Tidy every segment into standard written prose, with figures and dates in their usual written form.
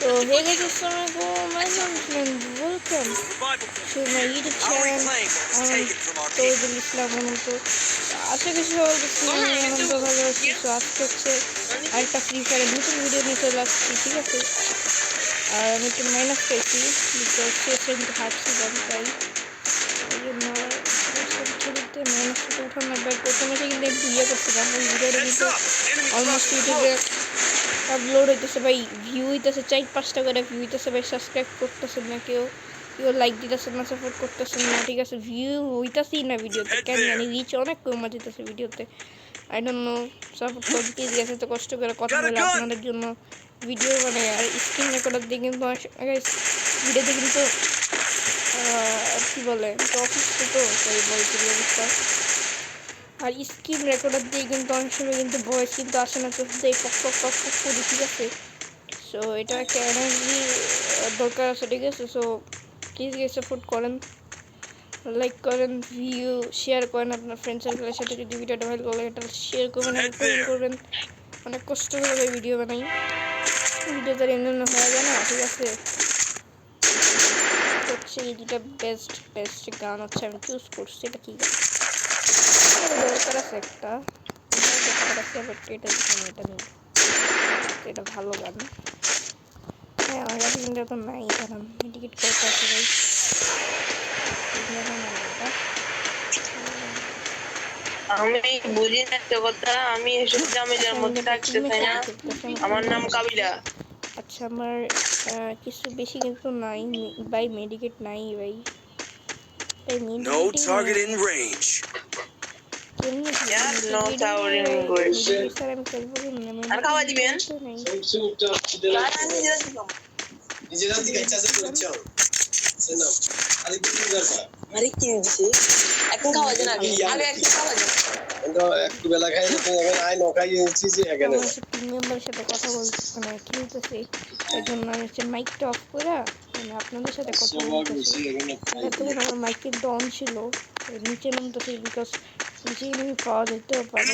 So hey guys, assalamualaikum, my name is Islam. Welcome to my YouTube channel. Toyibul Islam to আশা করি সবাই আনন্দ ভালো আছি। তো আজকে হচ্ছে আরেকটা ফ্রি ফায়ারের নতুন ভিডিও নিয়ে চলে আসছি, ঠিক আছে। আর আমি একটু মাইনাস পেয়েছি বিকজ শেষে কিন্তু হাঁটছিলাম, তাই এই জন্য খেলতে মাইনাসটা উঠানো একবার প্রথমে কিন্তু একটু ইয়ে করছিলাম। ওই ভিডিওটা কিন্তু অলমোস্ট ইউটিউবে আপলোড হইতেছে ভাই, ভিউ হইতেছে 4-5টা করে ভিউ হইতেছে ভাই। সাবস্ক্রাইব করতেছেন না কেউ, কেউ লাইক দিতেছেন না, সাপোর্ট করতেছেন না, ঠিক আছে। ভিউ হইতেছেই না ভিডিওতে, কেন জানি রিচ অনেক কমে যেতেছে ভিডিওতে। আই ডোন্ট নো, সাপোর্ট করতে গিয়েছে তো কষ্ট করে কথা বলে আপনাদের জন্য ভিডিও মানে। আর স্ক্রিন রেকর্ডার দিয়ে কিন্তু ভিডিওতে কিন্তু কী বলে অসুস্থ তো তাই বলছি অবস্থা। আর স্ক্রিন রেকর্ডার দিয়ে কিন্তু অনেক সময় কিন্তু ভয়েস কিন্তু আসে না, তো এই পক করি, ঠিক আছে। সো এটা একটা এনার্জি দরকার আছে, ঠিক আছে। সো প্লিজ গিয়ে সাপোর্ট করেন, লাইক করেন, ভিউ শেয়ার করেন আপনার ফ্রেন্ড সার্কেলের সাথে। যদি ভিডিওটা ভালো লাগে এটা শেয়ার করবেন আর কমেন্ট করবেন। অনেক কষ্ট করে ভিডিও বানাই, ভিডিও তার এমনি হয়ে যায় না, ঠিক আছে। হচ্ছে এই দুটা বেস্ট গান হচ্ছে আমি চুজ করছি, এটা ঠিক আছে। দরকার আছে একটা, এটা ভালো গান। হ্যাঁ আমার কাছে কিন্তু এখন নাই, কারণ টিকিট করতে আছে ভাই। আমি বুঝি না একটা কথা, আমি এসব জামের মধ্যে থাকতে চাই না। আমার নাম কাবিলা। আচ্ছা আমার কিছু বেশি কিন্তু নাই ভাই, মেডিকেট নাই ভাই। No target in range. খাওয়া দিবেন এখন খাওয়া যায় না, আগে একটু খাওয়া যায় একটু বেলা খাই আই নখাই যে এখানে টিম মেম্বারের সাথে কথা বলতে মানে খেলতেছি, এই জন্য আমি হচ্ছে মাইকটা অফ করে মানে আপনাদের সাথে কথা বলতেছি। এতক্ষণ আমার মাইক কিন্তু অন ছিল, নিচে নামতেছি বিকজ নিচে এনিমি পাওয়া যেতেও পারে।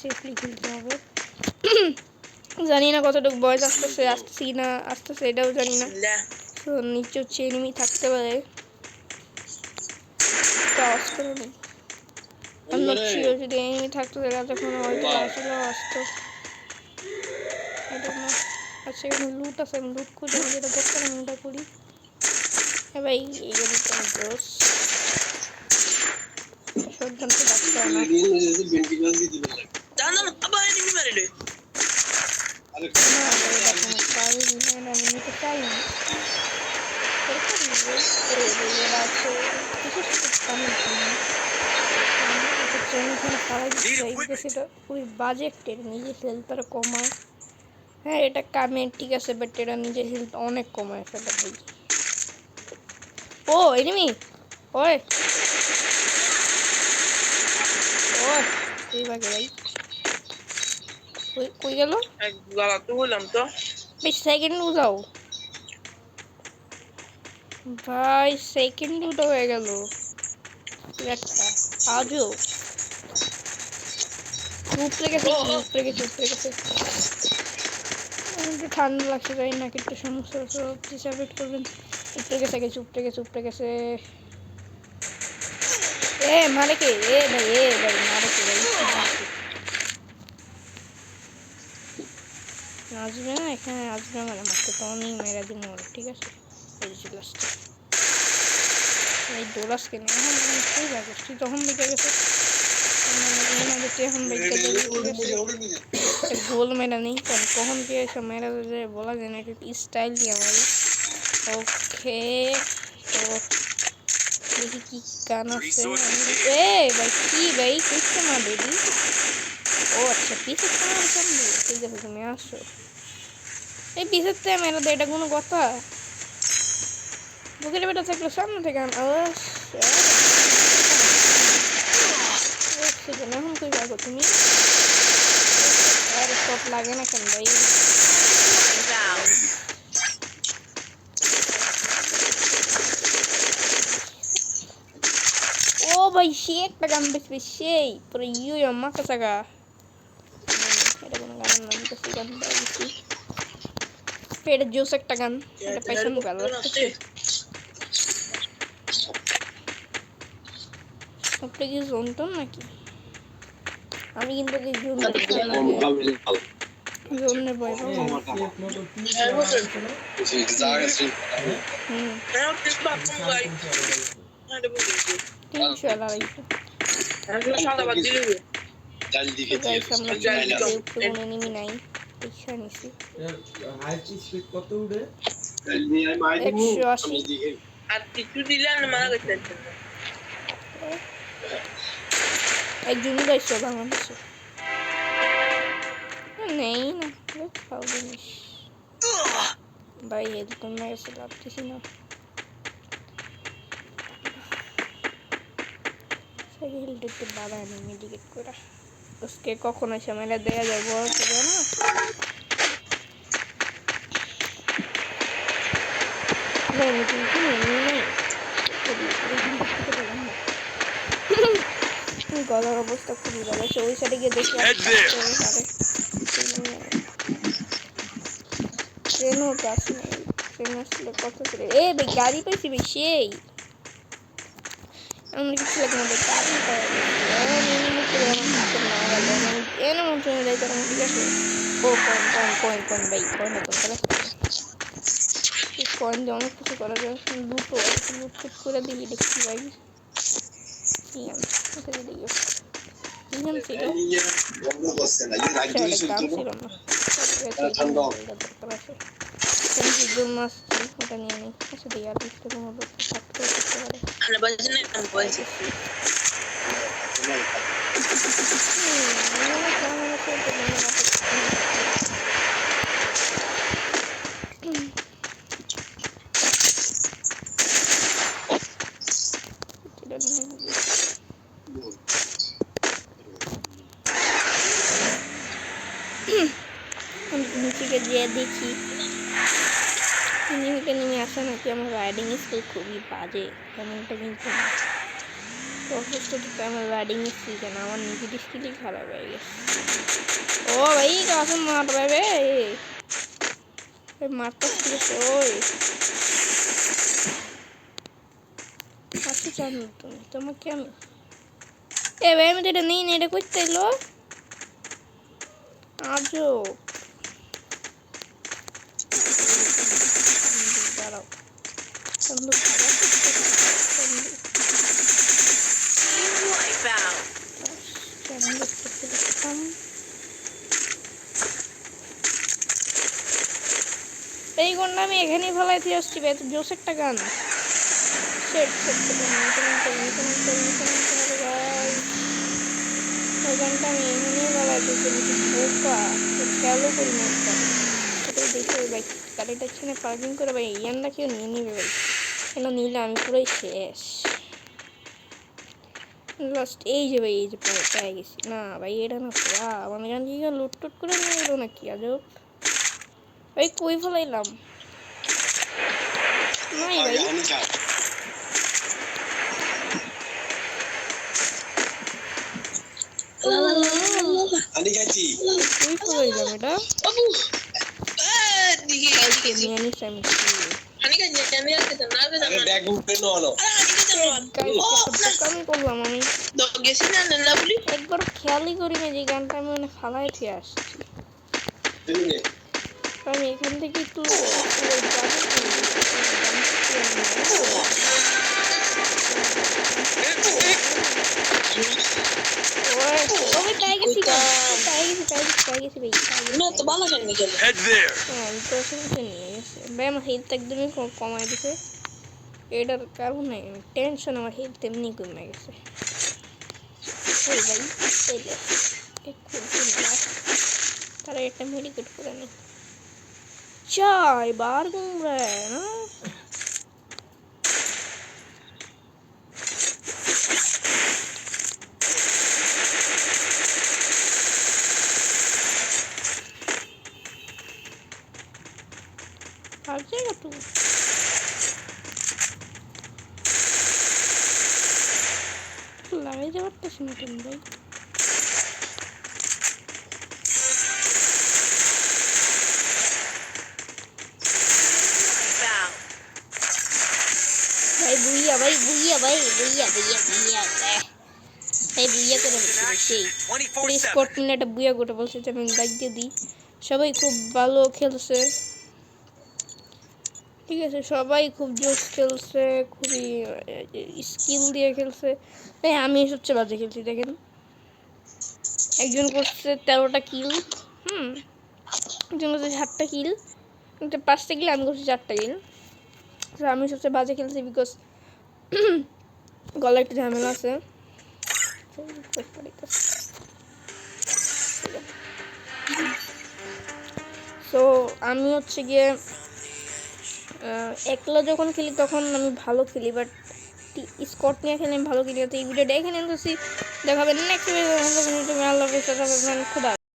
সেফলি খেলতে হবে। জানি না কতটুকু বয়স আসতেছি না আসতেছে এটাও জানি না। তো নিচে হচ্ছে এনিমি থাকতে পারে, আওয়াজ করে নেই। আমি নট শিওর যদি এনিমি থাকতো তাহলে যখন হয়তো আসলেও আসতো। আচ্ছা এখানে লুট আছে, আমি লুট করি, আমি যেটা করতে আমি ওটা করি। হ্যাঁ ভাই এই জন্য তোমার দোষ শটগান তো ডাকতে হয় না। আমি নিতে চাই না, সেটা ওই বাজেটের নিজের হেলথ তারা কমায়। হ্যাঁ এটা কামে ঠিক আছে, বাট এটা নিজের হেলথ অনেক কমায় ফেলে ভাই। ও এনিমি ওই এই বাগে ভাই কই গেল ভাই? সেকেন্ড উঠাও ভাই, সেকেন্ড উঠা হয়ে গেল একটা আজও। উপরে গেছে একটু ঠান্ডা লাগছে, তাই নাকি একটু সমস্যা হিসাবেট করবেন। উপরে গেছে এ মারে কে ভাই মারে কে ভাই, আসবে না এখানে, আসবে মানে মারতে তো অনেক মেরা দিন মরে, ঠিক আছে। এই দোলাস কেন এখন লাগছে, তখন বেঁচে গেছে এখন বেঁচে গোল মেরা নেই, কারণ কখন কে এসব মেরা যায় বলা যায় না, একটু স্টাইল দিয়ে আমার। ওকে তো দেখি কি গান আছে। এ ভাই কি ভাই কইতে মা বেবি, ও আচ্ছা পিসের তোমার সামনে, ঠিক আছে তুমি আসো। এই পিসের থেকে মেরা দেয়, এটা কোনো কথা? বুকের বেটা থাকলে সামনে থেকে এখন কই পাবো তুমি? আরে সব লাগে না কেন ভাই? ও ভাই সে একটা গান বেশি সেই পুরো ইউ মাথা থাকা, এটা কোনো গানের নাম করছি গান পাইছি এটা জোস একটা গান এটা পাইছি আমি ভালো লাগতেছে আপনি কি জোনটন নাকি আমি কিন্তু এই জোনটা জোনে ভয় পাবো তিনশো আড়াইশো গাইস আমরা কোনো এনিমি নাই পয়সা নিছি 180 আর কিছু দিলে না মারা গেছে একজন গাইছে বাংলাদেশে নেই না খাও জিনিস ভাই এরকম মেরেছে লাগতেছি না সাইকেল দিতে বাবা আমি মেডিকেট করা उसके কখনো সময় দেয়া যায় বড় করে না নেই কিন্তু নেই গলার অবস্থা খুবই ভালো ওই সাইডে গিয়ে দেখি ট্রেনও কাজ নেই ট্রেন আসলে কত করে এ ভাই গাড়ি পাইছি ভাই সেই আমরা কিছু লাগে না গাড়ি পাওয়া যায় এনে মন চলে যায় তখন ঠিক আছে ও কোন ভাই কোন কোন দিয়ে অনেক কিছু করা যায় দুটো লুট করে দিয়ে দেখছি ভাই নিচে গিয়ে দেখি নেমে আসা নাকি আমার রাইডিং স্কিল খুবই বাজে তেমনটা কিন্তু অসুস্থ তো আমার রাইডিং স্কিল কেন আমার নিজের স্কিলই খারাপ হয়ে গেছে ও ভাই কাছে মার পাবে মারতে ওই আচ্ছা জানো তুমি তোমাকে আমি এ ভাই আমি তো এটা নেই না এটা করতে এলো আজও দাঁড়াও বন্দুক এই গন্ডা আমি এখানেই ফেলাইতে আসছি ভাই তো জোস একটা গান সেট ওই গানটা আমি এমনিই ফেলাইতেছি বোকা খেয়ালও করি না সেটাই দেখে ভাই গাড়িটা ছেড়ে পার্কিং করে ভাই ইয়ানটা কেউ নিয়ে নিবে ভাই কেন নিলে আমি পুরোই শেষ লাস্ট এই যে ভাই এই যে পেয়ে গেছি না ভাই এটা না আমার গান কি লুট টুট করে নিয়ে গেলো নাকি আজব ভাই কই ফেলাইলাম নাই ভাই আমি খাইছি কই ফেলাইলাম এটা একবার খেয়ালই করি না যে গানটা আমি মানে ফালাই থেকে আসছি আমি এখান থেকে একটু একদমই কমাই দিছে এটার কারণে টেনশন আমার হেলথ এমনি কমে গেছে তারা এটা মেডিকেট করে নি চাই বার গুমরা না भाग जाएगा तू लगाई जाओ तो सुनो तुम भाई সবাই বুইয়া বুইয়া বুইয়া এই বুইয়া করে বলছে প্লিজ 24/7. স্কট মিনে একটা বুইয়া করে বলছে যে আমি লাইক দিয়ে দিই সবাই খুব ভালো খেলছে ঠিক আছে সবাই খুব জোস খেলছে খুবই স্কিল দিয়ে খেলছে তাই আমি সবচেয়ে বাজে খেলছি দেখেন একজন করছে 13টা কিল একজন করছে 7টা কিল একটা 5টা কিল আমি করছি 4টা কিল তো আমি সবচেয়ে বাজে খেলছি বিকজ গলায় একটা ঝামেলা আছে তো আমি হচ্ছে গিয়ে একলা যখন খেলি তখন আমি ভালো খেলি বাট স্কট নিয়ে খেলে আমি ভালো খেলি তো এই ভিডিওটা এখানে দেখাবেন নেক্সট ভিডিও আল্লাহ হাফেজ খোদা